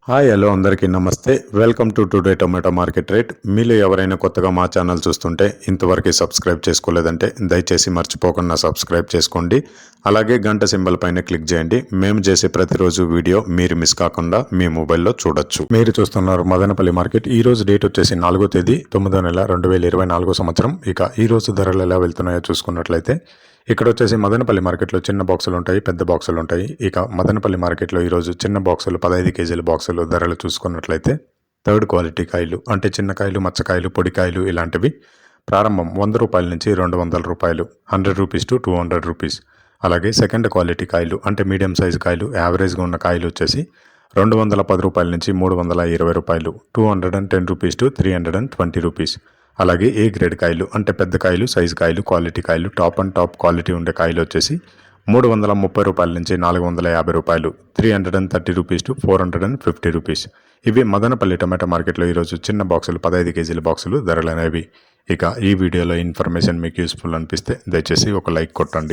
Hi hello అందరికీ నమస్తే. Welcome to today tomato market rate. మీలో ఎవరైనా కొత్తగా మా ఛానల్ చూస్తుంటే ఇంతవరకు సబ్స్క్రైబ్ చేసుకోలేదంటే దయచేసి మర్చిపోకుండా సబ్స్క్రైబ్ చేసుకోండి. అలాగే గంట సింబల్ పైన క్లిక్ చేయండి. మేము చేసే ప్రతిరోజు వీడియో మీరు మిస్ కాకుండా మీ మొబైల్లో చూడొచ్చు. మీరు చూస్తున్నారు మదనపల్లి మార్కెట్. ఈ రోజు డేట్ వచ్చేసి 4వ తేదీ 9వ నెల 2024 సంవత్సరం. ఇక ఈ రోజు ధరలు ఎలా వెళ్తున్నాయో చూసుకున్నట్లయితే ఇక్కడ వచ్చేసి మదనపల్లి మార్కెట్లో చిన్న బాక్సులు ఉంటాయి, పెద్ద బాక్సులు ఉంటాయి. ఇక మదనపల్లి మార్కెట్లో ఈరోజు చిన్న బాక్సులు 15 కేజీల బాక్సులు ధరలు చూసుకున్నట్లయితే థర్డ్ క్వాలిటీ కాయలు అంటే చిన్న కాయలు, మచ్చకాయలు, పొడికాయలు ఇలాంటివి ప్రారంభం 100 రూపాయల నుంచి 200 రూపాయలు, 100 రూపీస్ టు 200 రూపీస్. అలాగే సెకండ్ క్వాలిటీ కాయలు అంటే మీడియం సైజు కాయలు, యావరేజ్గా ఉన్న కాయలు వచ్చేసి 210 రూపాయల నుంచి 320 రూపాయలు, 210 రూపీస్ టు 320 రూపీస్. అలాగే ఏ గ్రేడ్ కాయలు అంటే పెద్ద కాయలు, సైజు కాయలు, క్వాలిటీ కాయలు, టాప్ అండ్ టాప్ క్వాలిటీ ఉండే కాయలు వచ్చేసి 330 రూపాయల నుంచి 450 రూపాయలు, 330 రూపీస్ టు 450 రూపీస్. ఇవి మదనపల్లి టొమాటో మార్కెట్లో ఈరోజు చిన్న బాక్సులు 15 కేజీల బాక్సులు ధరలు అనేవి. ఇక ఈ వీడియోలో ఇన్ఫర్మేషన్ మీకు యూస్ఫుల్ అనిపిస్తే దయచేసి ఒక లైక్ కొట్టండి.